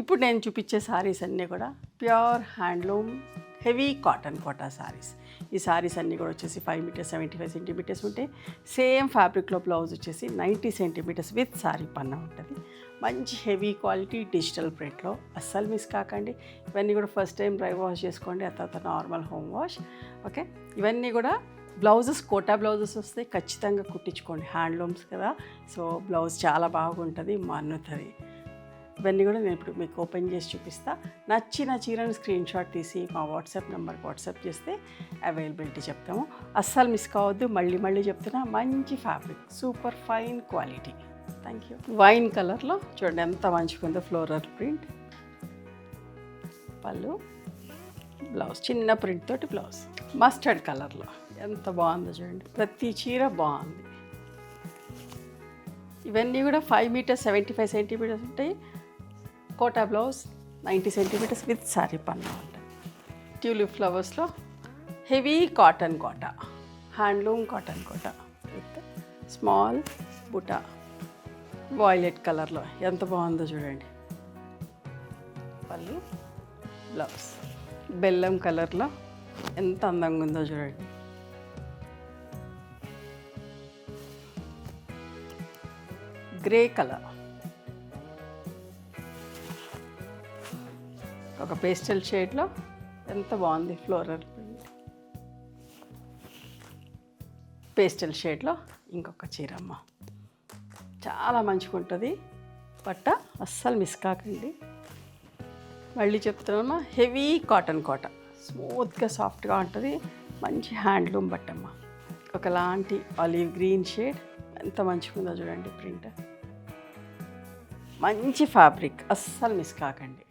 ఇప్పుడు నేను చూపించే సారీస్ అన్నీ కూడా pure handloom heavy cotton Kota sarees. ఈ సారీస్ అన్నీ కూడా వచ్చేసి 5 మీటర్స్ 75 సెంటీమీటర్స్ ఉంటాయి. సేమ్ ఫ్యాబ్రిక్లో బ్లౌజ్ వచ్చేసి 90 సెంటీమీటర్స్ విత్ సారీ పన్నా ఉంటుంది. మంచి హెవీ క్వాలిటీ డిజిటల్ ప్రింట్లో. అస్సలు మిస్ కాకండి. ఇవన్నీ కూడా ఫస్ట్ టైం డ్రై వాష్ చేసుకోండి, ఆ తర్వాత నార్మల్ హోమ్ వాష్. ఓకే, ఇవన్నీ కూడా బ్లౌజెస్ కోటా బ్లౌజెస్ వస్తాయి, ఖచ్చితంగా కుట్టించుకోండి. హ్యాండ్లూమ్స్ కదా, సో బ్లౌజ్ చాలా బాగుంటుంది, మన్నుతుంది. ఇవన్నీ కూడా నేను ఇప్పుడు మీకు ఓపెన్ చేసి చూపిస్తా. నచ్చిన చీరను స్క్రీన్ షాట్ తీసి మా వాట్సాప్ నెంబర్కి వాట్సాప్ చేస్తే అవైలబిలిటీ చెప్తాము. అస్సలు మిస్ కావద్దు. మళ్ళీ చెప్తున్నా, మంచి fabric, super fine quality. Thank you. Wine కలర్లో చూడండి ఎంత మంచిగా ఉందో, ఫ్లోరల్ ప్రింట్, పళ్ళు, బ్లౌజ్ చిన్న ప్రింట్ తోటి బ్లౌజ్. మస్టర్డ్ కలర్లో ఎంత బాగుందో చూడండి, ప్రతి చీర బాగుంది. ఇవన్నీ కూడా 5 మీటర్స్ 75 సెంటీమీటర్స్ ఉంటాయి. Kota blouse 90 centimetres with sari పన్నా ఉంటాయి. ట్యూలిప్ ఫ్లవర్స్లో heavy cotton Kota, handloom cotton Kota with small బుటా. వాయిలెట్ కలర్లో ఎంత బాగుందో చూడండి, పళ్ళు, బ్లౌజ్. బెల్లం కలర్లో ఎంత అందంగా ఉందో చూడండి. గ్రే కలర్, ఒక పేస్టల్ షేడ్లో ఎంత బాగుంది, ఫ్లోరల్ ప్రింట్. పేస్టల్ షేడ్లో ఇంకొక చీరమ్మ, చాలా మంచిగా ఉంటుంది బట్ట, అస్సలు మిస్ కాకండి. మళ్ళీ చెప్తున్నామా, హెవీ కాటన్ కోట, స్మూత్గా సాఫ్ట్గా ఉంటుంది, మంచి హ్యాండ్లూమ్ బట్టమ్మ. ఒకలాంటి ఆలివ్ గ్రీన్ షేడ్, ఎంత మంచిగా ఉందో చూడండి ప్రింట్. మంచి ఫ్యాబ్రిక్, అస్సలు మిస్ కాకండి.